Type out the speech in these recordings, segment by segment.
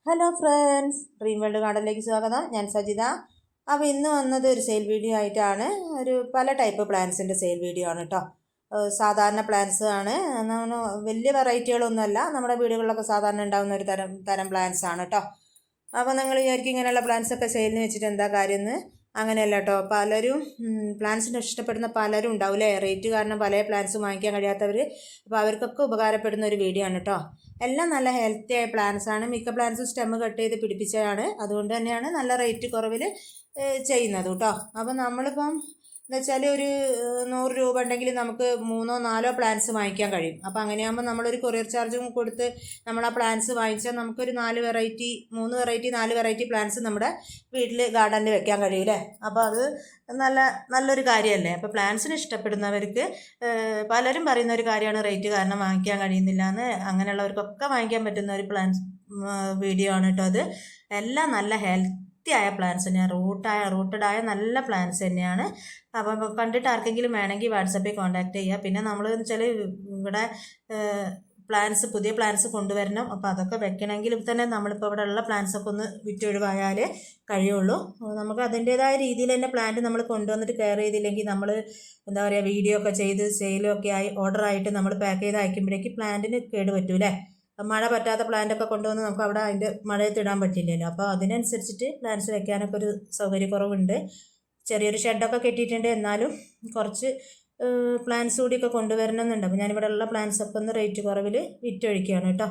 Hello friends, dream world ഗാർഡനിലേക്ക് സ്വാഗതം. ഞാൻ സജിത. അപ്പോൾ ഇന്ന് വന്നത് ഒരു സെയിൽ വീഡിയോ ആയിട്ടാണ്. ഒരു പല ടൈപ്പ് പ്ലാന്റ്സിൻ്റെ സെയിൽ വീഡിയോ ആണ് കേട്ടോ. സാധാരണ പ്ലാന്റ്സ് ആണ്, വലിയ വെറൈറ്റികളൊന്നുമല്ല, നമ്മുടെ വീടുകളിലൊക്കെ സാധാരണ ഉണ്ടാകുന്ന ഒരു തരം പ്ലാന്റ്സ് ആണ് കേട്ടോ. അപ്പോൾ നിങ്ങൾ വിചാരിക്കും ഇങ്ങനെയുള്ള പ്ലാന്റ്സ് ഒക്കെ സെയിലിന് വെച്ചിട്ട് എന്താ കാര്യം എന്ന്. അങ്ങനെയല്ല കേട്ടോ. പലരും പ്ലാന്റ്സിന് ഇഷ്ടപ്പെടുന്ന പലരും ഉണ്ടാവില്ലേ, റേറ്റ് കാരണം പല പ്ലാന്റ്സും വാങ്ങിക്കാൻ കഴിയാത്തവർ. അപ്പോൾ അവർക്കൊക്കെ ഉപകാരപ്പെടുന്ന ഒരു വീഡിയോ ആണ് കേട്ടോ. എല്ലാം നല്ല ഹെൽത്തി ആയ പ്ലാന്റ്സ് ആണ്. മിക്ക പ്ലാന്റ്സും സ്റ്റെമ്മ് കട്ട് ചെയ്ത് പിടിപ്പിച്ചതാണ്. അതുകൊണ്ട് തന്നെയാണ് നല്ല റേറ്റ് കുറവിൽ ചെയ്യുന്നത് കേട്ടോ. അപ്പോൾ നമ്മളിപ്പം എന്ന് വെച്ചാൽ ഒരു 100 രൂപ ഉണ്ടെങ്കിൽ നമുക്ക് 3-4 പ്ലാന്റ്സ് വാങ്ങിക്കാൻ കഴിയും. അപ്പോൾ അങ്ങനെയാകുമ്പോൾ നമ്മളൊരു കൊറിയർ ചാർജും കൊടുത്ത് നമ്മൾ ആ പ്ലാന്റ്സ് വാങ്ങിച്ചാൽ നമുക്കൊരു 3 വെറൈറ്റി പ്ലാന്റ്സ് നമ്മുടെ വീട്ടിൽ ഗാർഡനിൽ വെക്കാൻ കഴിയൂലേ. അപ്പോൾ അത് നല്ലൊരു കാര്യമല്ലേ. അപ്പോൾ പ്ലാന്റ്സിന് ഇഷ്ടപ്പെടുന്നവർക്ക് പലരും പറയുന്ന ഒരു കാര്യമാണ് റേറ്റ് കാരണം വാങ്ങിക്കാൻ കഴിയുന്നില്ല എന്ന്. അങ്ങനെയുള്ളവർക്കൊക്കെ വാങ്ങിക്കാൻ പറ്റുന്ന ഒരു പ്ലാന്റ്സ് വീഡിയോ ആണ് കേട്ടോ. അത് എല്ലാം നല്ല ആയ പ്ലാന്റ്സ് തന്നെയാണ്, റൂട്ടഡായ നല്ല പ്ലാന്റ്സ് തന്നെയാണ്. അപ്പോൾ കണ്ടിട്ട് ആർക്കെങ്കിലും വേണമെങ്കിൽ വാട്സപ്പിൽ കോൺടാക്ട് ചെയ്യുക. പിന്നെ നമ്മൾ വെച്ചാൽ ഇവിടെ പുതിയ പ്ലാന്റ്സ് കൊണ്ടുവരണം. അപ്പോൾ അതൊക്കെ വെക്കണമെങ്കിൽ തന്നെ നമ്മളിപ്പോൾ ഇവിടെ ഉള്ള പ്ലാന്റ്സൊക്കെ ഒന്ന് വിറ്റൊഴിവായാലേ കഴിയുള്ളൂ. നമുക്ക് അതിൻ്റേതായ രീതിയിൽ തന്നെ പ്ലാന്റ് നമ്മൾ കൊണ്ടുവന്നിട്ട് കെയർ ചെയ്തില്ലെങ്കിൽ നമ്മൾ എന്താ പറയുക, വീഡിയോ ഒക്കെ ചെയ്ത് സെയിലൊക്കെ ആയി ഓർഡറായിട്ട് നമ്മൾ പാക്ക് ചെയ്ത് അയക്കുമ്പോഴേക്ക് പ്ലാന്റിന് കേട് പറ്റൂലേ. മഴ പറ്റാത്ത പ്ലാന്റൊക്കെ കൊണ്ടുവന്ന് നമുക്ക് അവിടെ അതിൻ്റെ മഴയത്ത് ഇടാൻ പറ്റില്ലല്ലോ. അപ്പോൾ അതിനനുസരിച്ചിട്ട് പ്ലാന്റ്സ് വെക്കാനൊക്കെ ഒരു സൗകര്യക്കുറവുണ്ട്. ചെറിയൊരു ഷെഡൊക്കെ കെട്ടിയിട്ടുണ്ട്. എന്നാലും കുറച്ച് പ്ലാന്റ്സ് കൂടിയൊക്കെ കൊണ്ടുവരണമെന്നുണ്ട്. അപ്പോൾ ഞാനിവിടെ ഉള്ള പ്ലാന്റ്സൊക്കെ ഒന്ന് റേറ്റ് കുറവിൽ വിറ്റൊഴിക്കുകയാണ് കേട്ടോ.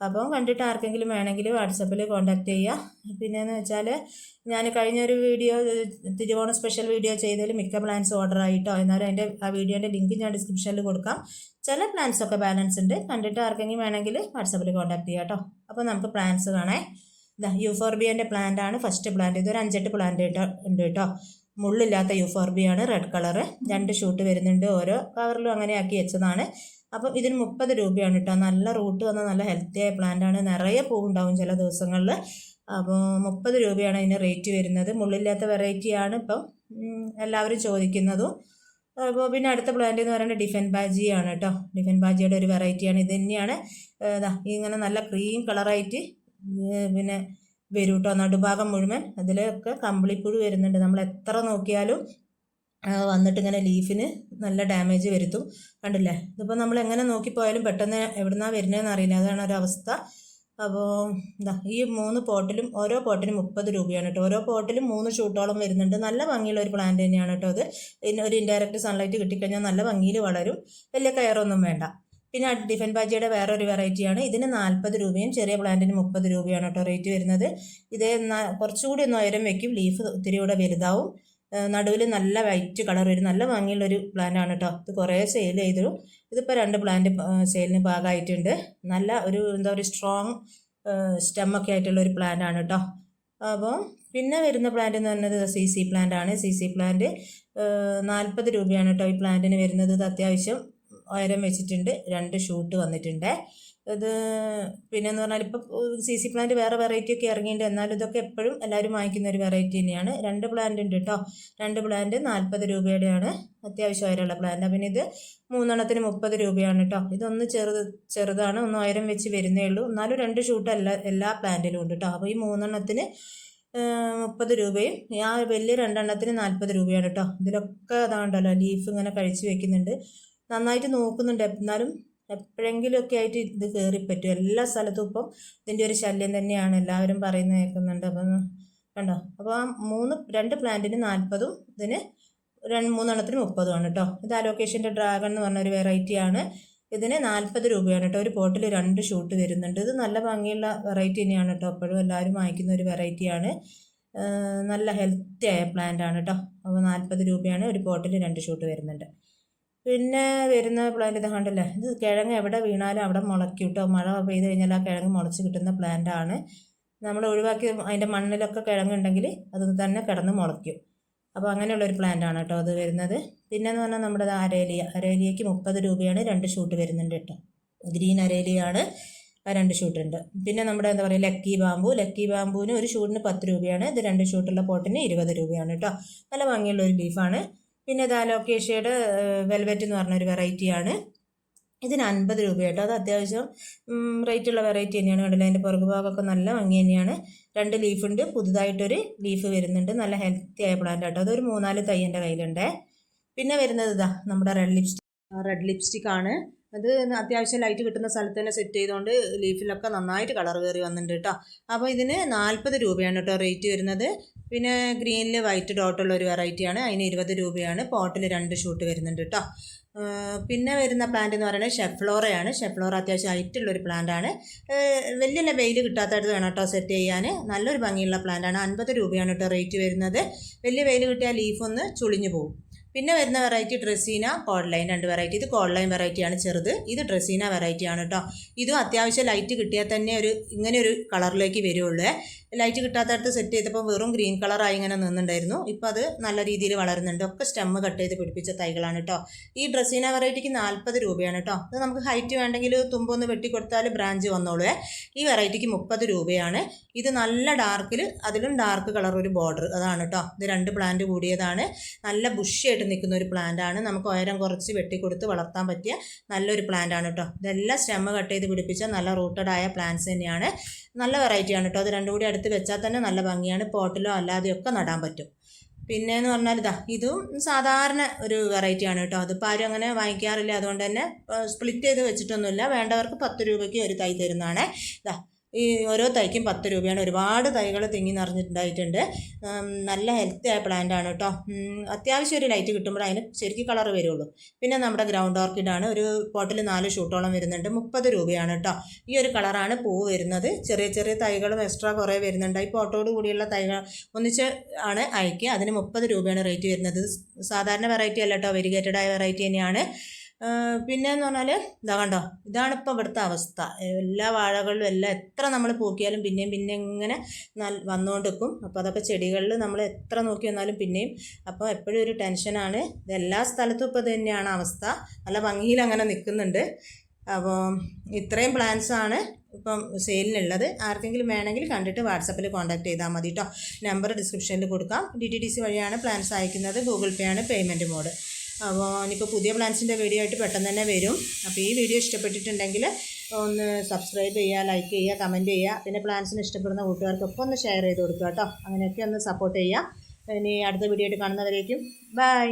അപ്പോൾ കണ്ടിട്ട് ആർക്കെങ്കിലും വേണമെങ്കിൽ വാട്സപ്പിൽ കോൺടാക്ട് ചെയ്യുക. പിന്നെയെന്ന് വെച്ചാൽ ഞാൻ കഴിഞ്ഞൊരു വീഡിയോ തിരുവോണ സ്പെഷ്യൽ വീഡിയോ ചെയ്തതിൽ മിക്ക പ്ലാന്റ്സ് ഓർഡർ ആയിട്ടോ. എന്നാലും ആ വീഡിയോൻ്റെ ലിങ്ക് ഞാൻ ഡിസ്ക്രിപ്ഷനിൽ കൊടുക്കാം. ചില പ്ലാന്റ്സൊക്കെ ബാലൻസ് ഉണ്ട്. കണ്ടിട്ട് ആർക്കെങ്കിലും വേണമെങ്കിൽ വാട്സപ്പിൽ കോൺടാക്ട് ചെയ്യാം കേട്ടോ. അപ്പോൾ നമുക്ക് പ്ലാന്റ്സ് കാണാം. യൂഫോർബിയൻ്റെ പ്ലാന്റ് ആണ് ഫസ്റ്റ് പ്ലാന്റ്. ഇതൊരു 5-8 പ്ലാന്റ് ഉണ്ട് കേട്ടോ. മുള്ളില്ലാത്ത യൂഫോർബിയാണ്, റെഡ് കളറ്. 2 ഷൂട്ട് വരുന്നുണ്ട്. ഓരോ കവറിലും അങ്ങനെ ആക്കി വെച്ചതാണ്. അപ്പം ഇതിന് 30 രൂപയാണ് കേട്ടോ. നല്ല റൂട്ട് വന്ന നല്ല ഹെൽത്തി ആയ പ്ലാന്റ് ആണ്. നിറയെ പൂവുണ്ടാവും ചില ദിവസങ്ങളിൽ. അപ്പോൾ 30 രൂപയാണ് ഇതിന് റേറ്റ് വരുന്നത്. മുള്ളില്ലാത്ത വെറൈറ്റിയാണ് ഇപ്പം എല്ലാവരും ചോദിക്കുന്നതും. അപ്പോൾ പിന്നെ അടുത്ത പ്ലാന്റ് എന്ന് പറയുന്നത് ഡിഫൻ ബാജിയാണ് കേട്ടോ. ഡിഫൻ ബാജിയുടെ ഒരു വെറൈറ്റിയാണ്. ഇത് തന്നെയാണ് ഇങ്ങനെ നല്ല ക്രീം കളറായിട്ട് പിന്നെ വരും കേട്ടോ. നടുഭാഗം മുഴുവൻ അതിലൊക്കെ കമ്പിളിപ്പുഴു വരുന്നുണ്ട്. നമ്മൾ എത്ര നോക്കിയാലും വന്നിട്ട് ഇങ്ങനെ ലീഫിന് നല്ല ഡാമേജ് വരുത്തും. കണ്ടില്ലേ, ഇതിപ്പോൾ നമ്മൾ എങ്ങനെ നോക്കിപ്പോയാലും പെട്ടെന്ന് എവിടുന്നാണ് വരുന്നതെന്ന് അറിയില്ല. അതാണ് ഒരവസ്ഥ. അപ്പോൾ ഈ 3 പോട്ടിലും ഓരോ പോട്ടിനും 30 രൂപയാണ് കേട്ടോ. ഓരോ പോട്ടിലും 3 ഷൂട്ടോളം വരുന്നുണ്ട്. നല്ല ഭംഗിയുള്ള ഒരു പ്ലാന്റ് തന്നെയാണ് കേട്ടോ. അത് ഒരു ഇൻഡയറക്റ്റ് സൺലൈറ്റ് കിട്ടിക്കഴിഞ്ഞാൽ നല്ല ഭംഗിയിൽ വളരും. വലിയ കെയറൊന്നും വേണ്ട. പിന്നെ ഡിഫൻ ബാജിയുടെ വേറൊരു വെറൈറ്റിയാണ്. ഇതിന് 40 രൂപയും ചെറിയ പ്ലാന്റിന് 30 രൂപയാണ് കേട്ടോ റേറ്റ് വരുന്നത്. ഇത് കുറച്ചുകൂടി ഒന്ന് ഉയരം വെക്കും. ലീഫ് ഒത്തിരി കൂടെ വലുതാവും. നടുവിൽ നല്ല വൈറ്റ് കളർ വരും. നല്ല ഭംഗിയുള്ളൊരു പ്ലാന്റ് ആണ് കേട്ടോ. ഇത് കുറേ സെയിൽ ചെയ്തു. ഇതിപ്പോൾ 2 പ്ലാന്റ് സെയിലിന് ഭാഗമായിട്ടുണ്ട്. നല്ല ഒരു എന്താ പറയുക, സ്ട്രോങ് സ്റ്റെമ്മൊക്കെ ആയിട്ടുള്ള ഒരു പ്ലാന്റ് ആണ് കേട്ടോ. അപ്പോൾ പിന്നെ വരുന്ന പ്ലാന്റ് എന്ന് പറയുന്നത് CC പ്ലാന്റ് ആണ്. CC പ്ലാന്റ് 40 രൂപയാണ് കേട്ടോ ഈ പ്ലാന്റിന് വരുന്നത്. ഇത് അത്യാവശ്യം ഉയരം വെച്ചിട്ടുണ്ട്. 2 ഷൂട്ട് വന്നിട്ടുണ്ട്. ഇത് പിന്നെയെന്ന് പറഞ്ഞാൽ ഇപ്പോൾ CC പ്ലാന്റ് വേറെ വെറൈറ്റി ഒക്കെ ഇറങ്ങിയിട്ടുണ്ട്. എന്നാലും ഇതൊക്കെ എപ്പോഴും എല്ലാവരും വാങ്ങിക്കുന്ന ഒരു വെറൈറ്റി തന്നെയാണ്. 2 പ്ലാന്റ് ഉണ്ട് കേട്ടോ. 2 പ്ലാന്റ് 40 രൂപയുടെയാണ്. അത്യാവശ്യം ഉയരമുള്ള പ്ലാന്റ്. പിന്നെ ഇത് 3 എണ്ണത്തിന് 30 രൂപയാണ് കേട്ടോ. ഇതൊന്ന് ചെറുതാണ്, ഒന്ന് ഉയരം വെച്ച് വരുന്നേ ഉള്ളൂ. എന്നാലും 2 ഷൂട്ട് എല്ലാ പ്ലാന്റിലും ഉണ്ട് കേട്ടോ. അപ്പോൾ ഈ 3 എണ്ണത്തിന് 30 രൂപയും ആ വലിയ 2 എണ്ണത്തിന് 40 രൂപയാണ് കേട്ടോ. ഇതിലൊക്കെ അതാണ്ടല്ലോ ലീഫ് ഇങ്ങനെ കഴിച്ച് വെക്കുന്നുണ്ട്. നന്നായിട്ട് നോക്കുന്നുണ്ട്. എന്നാലും എപ്പോഴെങ്കിലുമൊക്കെ ആയിട്ട് ഇത് കയറിപ്പറ്റും. എല്ലാ സ്ഥലത്തും ഇപ്പം ഇതിൻ്റെ ഒരു ശല്യം തന്നെയാണ്, എല്ലാവരും പറയുന്നത് കേൾക്കുന്നുണ്ട്. അപ്പം കണ്ടോ. അപ്പോൾ ആ 2 പ്ലാന്റിന് 40ഉം ഇതിന് 3 എണ്ണത്തിന് 30ഉമാണ് കേട്ടോ. ഇത് അലോക്കേഷൻ്റെ ഡ്രാഗൺ എന്ന് പറഞ്ഞൊരു വെറൈറ്റിയാണ്. ഇതിന് 40 രൂപയാണ് കേട്ടോ. ഒരു പോട്ടിൽ 2 ഷൂട്ട് വരുന്നുണ്ട്. ഇത് നല്ല ഭംഗിയുള്ള വെറൈറ്റി തന്നെയാണ് കേട്ടോ. എപ്പോഴും എല്ലാവരും വാങ്ങിക്കുന്ന ഒരു വെറൈറ്റിയാണ്. നല്ല ഹെൽത്തി ആയ പ്ലാന്റ് ആണ് കേട്ടോ. അപ്പോൾ 40 രൂപയാണ്. ഒരു പോട്ടിൽ 2 ഷൂട്ട് വരുന്നുണ്ട്. പിന്നെ വരുന്ന പ്ലാന്റ് ഇത് കണ്ടല്ലേ, ഇത് കിഴങ്ങ് എവിടെ വീണാലും അവിടെ മുളയ്ക്കും കേട്ടോ. മഴ പെയ്ത് കഴിഞ്ഞാൽ ആ കിഴങ്ങ് മുളച്ച് കിട്ടുന്ന പ്ലാന്റ് ആണ്. നമ്മൾ ഒഴിവാക്കി അതിൻ്റെ മണ്ണിലൊക്കെ കിഴങ്ങുണ്ടെങ്കിൽ അത് തന്നെ കിടന്ന് മുളയ്ക്കും. അപ്പോൾ അങ്ങനെയുള്ളൊരു പ്ലാന്റ് ആണ് കേട്ടോ അത് വരുന്നത്. പിന്നെയെന്ന് പറഞ്ഞാൽ നമ്മുടെ അരേലിയയ്ക്ക് 30 രൂപയാണ്. 2 ഷൂട്ട് വരുന്നുണ്ട് കേട്ടോ. ഗ്രീൻ അരേലിയാണ്, 2 ഷൂട്ട് ഉണ്ട്. പിന്നെ നമ്മുടെ എന്താ പറയുക ലക്കി ബാമ്പുവിന് ഒരു ഷൂട്ടിന് 10 രൂപയാണ്. ഇത് 2 ഷൂട്ടുള്ള പോട്ടിന് 20 രൂപയാണ് കേട്ടോ. നല്ല ഭംഗിയുള്ളൊരു ലീഫാണ്. പിന്നെ ഇത് അലോക്കേഷ്യയുടെ വെൽവെറ്റ് എന്ന് പറഞ്ഞൊരു വെറൈറ്റിയാണ്. ഇതിന് 50 രൂപ കേട്ടോ. അത് അത്യാവശ്യം റേറ്റുള്ള വെറൈറ്റി തന്നെയാണ്. കണ്ടില്ല, അതിൻ്റെ പുറകു ഭാഗമൊക്കെ നല്ല ഭംഗി തന്നെയാണ്. 2 ലീഫുണ്ട്, പുതുതായിട്ടൊരു ലീഫ് വരുന്നുണ്ട്. നല്ല ഹെൽത്തി ആയ പ്ലാന്റ് കേട്ടോ. അതൊരു 3-4 തൈ എൻ്റെ കയ്യിലുണ്ട്. പിന്നെ വരുന്നത് ഇതാ നമ്മുടെ റെഡ് ലിപ്സ്റ്റിക് ആണ്. അത് അത്യാവശ്യം ലൈറ്റ് കിട്ടുന്ന സ്ഥലത്ത് തന്നെ സെറ്റ് ചെയ്തുകൊണ്ട് ലീഫിലൊക്കെ നന്നായിട്ട് കളർ കയറി വന്നിട്ടുണ്ട് കേട്ടോ. അപ്പോൾ ഇതിന് 40 രൂപയാണ് കേട്ടോ റേറ്റ് വരുന്നത്. പിന്നെ ഗ്രീനിൽ വൈറ്റ് ഡോട്ടുള്ള ഒരു വെറൈറ്റിയാണ്, അതിന് 20 രൂപയാണ്. പോട്ടിൽ 2 ഷൂട്ട് വരുന്നുണ്ട് കേട്ടോ. പിന്നെ വരുന്ന പ്ലാന്റ് എന്ന് പറയുന്നത് ഷെഫ്ലോറയാണ്. ഷെഫ്ലോറ അത്യാവശ്യം ഹൈറ്റുള്ളൊരു പ്ലാന്റാണ്. വലിയ വെയിൽ കിട്ടാത്തടത്ത് വേണം കേട്ടോ സെറ്റ് ചെയ്യാൻ. നല്ലൊരു ഭംഗിയുള്ള പ്ലാന്റാണ്. 50 രൂപയാണ് കേട്ടോ റേറ്റ് വരുന്നത്. വലിയ വെയിൽ കിട്ടിയാൽ ലീഫൊന്ന് ചുളിഞ്ഞു പോകും. പിന്നെ വരുന്ന വെറൈറ്റി ഡ്രസീന കോഡ്ലൈൻ, 2 വെറൈറ്റി. ഇത് കോഡ്ലൈൻ വെറൈറ്റിയാണ് ചെറുത്, ഇത് ഡ്രസീന വെറൈറ്റിയാണ് കേട്ടോ. ഇതും അത്യാവശ്യം ലൈറ്റ് കിട്ടിയാൽ തന്നെ ഇങ്ങനെ ഒരു കളറിലേക്ക് വരുള്ളൂ. ലൈറ്റ് കിട്ടാത്തടത്ത് സെറ്റ് ചെയ്തപ്പോൾ വെറും ഗ്രീൻ കളറായി ഇങ്ങനെ നിന്നുണ്ടായിരുന്നു. ഇപ്പോൾ അത് നല്ല രീതിയിൽ വളരുന്നുണ്ട്. ഒക്കെ സ്റ്റെമ്മ് കട്ട് ചെയ്ത് പിടിപ്പിച്ച തൈകളാണ് കേട്ടോ. ഈ ഡ്രസീന വെറൈറ്റിക്ക് 40 രൂപയാണ് കേട്ടോ. ഇത് നമുക്ക് ഹൈറ്റ് വേണ്ടെങ്കിൽ തുമ്പൊന്ന് വെട്ടിക്കൊടുത്താൽ ബ്രാഞ്ച് വന്നോളൂ. ഈ വെറൈറ്റിക്ക് 30 രൂപയാണ്. ഇത് നല്ല ഡാർക്കിൽ അതിലും ഡാർക്ക് കളർ ഒരു ബോർഡർ, അതാണ് കേട്ടോ. ഇത് 2 പ്ലാന്റ് കൂടിയതാണ്. നല്ല ബുഷിയായിട്ട് നിൽക്കുന്ന ഒരു പ്ലാന്റ് ആണ്. നമുക്ക് ഉയരം കുറച്ച് വെട്ടിക്കൊടുത്ത് വളർത്താൻ പറ്റിയ നല്ലൊരു പ്ലാന്റ് ആണ് കേട്ടോ. ഇതെല്ലാം സ്റ്റെമ്മ് കട്ട് ചെയ്ത് പിടിപ്പിച്ച നല്ല റൂട്ടഡ് ആയ പ്ലാന്റ്സ് തന്നെയാണ്. നല്ല വെറൈറ്റിയാണ് കേട്ടോ. അത് 2 കൂടി അടുത്ത് വെച്ചാൽ തന്നെ നല്ല ഭംഗിയാണ്. പോട്ടിലോ അല്ലാതെയൊക്കെ നടാൻ പറ്റും. പിന്നെയെന്ന് പറഞ്ഞാൽ ഇതും സാധാരണ ഒരു വെറൈറ്റിയാണ് കേട്ടോ. അതിപ്പോൾ ആരും അങ്ങനെ വാങ്ങിക്കാറില്ല. അതുകൊണ്ട് തന്നെ സ്പ്ലിറ്റ് ചെയ്ത് വെച്ചിട്ടൊന്നുമില്ല. വേണ്ടവർക്ക് 10 രൂപയ്ക്ക് ഒരു തൈ തരുന്നതാണ്. ഈ ഓരോ തൈക്കും 10 രൂപയാണ്. ഒരുപാട് തൈകൾ തിങ്ങി നിറഞ്ഞിട്ടുണ്ടായിട്ടുണ്ട്. നല്ല ഹെൽത്തി ആയ പ്ലാന്റ് ആണ് കേട്ടോ. അത്യാവശ്യം ഒരു ലൈറ്റ് കിട്ടുമ്പോൾ അതിന് ശരിക്കും കളർ വരുള്ളൂ. പിന്നെ നമ്മുടെ ഗ്രൗണ്ട് ഓർക്കിഡാണ്. ഒരു പോട്ടിൽ 4 ഷൂട്ടോളം വരുന്നുണ്ട്. 30 രൂപയാണ് കേട്ടോ. ഈ ഒരു കളറാണ് പൂവ് വരുന്നത്. ചെറിയ ചെറിയ തൈകളും എക്സ്ട്രാ കുറേ വരുന്നുണ്ട്. ഈ പോട്ടോട് കൂടിയുള്ള തൈകൾ ഒന്നിച്ച് ആണ് അയക്കുക. അതിന് 30 രൂപയാണ് റേറ്റ് വരുന്നത്. സാധാരണ വെറൈറ്റി അല്ല കേട്ടോ, വെരിഗേറ്റഡ് ആയ വെറൈറ്റി തന്നെയാണ്. പിന്നെയെന്ന് പറഞ്ഞാൽ ഇതാ കണ്ടോ, ഇതാണ് ഇപ്പോൾ ഇവിടുത്തെ അവസ്ഥ. എല്ലാ വാഴകളിലും എല്ലാം എത്ര നമ്മൾ പോക്കിയാലും പിന്നെയും ഇങ്ങനെ വന്നുകൊണ്ട് നിൽക്കും. അപ്പോൾ അതൊക്കെ ചെടികളിൽ നമ്മൾ എത്ര നോക്കി വന്നാലും പിന്നെയും. അപ്പോൾ എപ്പോഴും ഒരു ടെൻഷനാണ്. ഇതെല്ലാ സ്ഥലത്തും ഇപ്പോൾ ഇത് തന്നെയാണ് അവസ്ഥ. നല്ല ഭംഗിയിൽ അങ്ങനെ നിൽക്കുന്നുണ്ട്. അപ്പോൾ ഇത്രയും പ്ലാൻസാണ് ഇപ്പം സെയിലിനുള്ളത്. ആർക്കെങ്കിലും വേണമെങ്കിൽ കണ്ടിട്ട് വാട്സപ്പിൽ കോൺടാക്ട് ചെയ്താൽ മതി കേട്ടോ. നമ്പർ ഡിസ്ക്രിപ്ഷനിൽ കൊടുക്കാം. DTDC വഴിയാണ് പ്ലാൻസ് അയക്കുന്നത്. ഗൂഗിൾ പേ ആണ് പേയ്മെൻറ്റ് മോഡ്. അപ്പോൾ ഇനിയിപ്പോൾ പുതിയ പ്ലാൻസിൻ്റെ വീഡിയോ ആയിട്ട് പെട്ടെന്ന് തന്നെ വരും. അപ്പോൾ ഈ വീഡിയോ ഇഷ്ടപ്പെട്ടിട്ടുണ്ടെങ്കിൽ ഒന്ന് സബ്സ്ക്രൈബ് ചെയ്യുക, ലൈക്ക് ചെയ്യുക, കമൻറ്റ് ചെയ്യുക. പിന്നെ പ്ലാൻസിന് ഇഷ്ടപ്പെടുന്ന കൂട്ടുകാർക്കൊക്കെ ഒന്ന് ഷെയർ ചെയ്ത് കൊടുക്കുക കേട്ടോ. അങ്ങനെയൊക്കെ ഒന്ന് സപ്പോർട്ട് ചെയ്യുക. ഇനി അടുത്ത വീഡിയോ ആയിട്ട് കാണുന്നവരേക്കും ബൈ.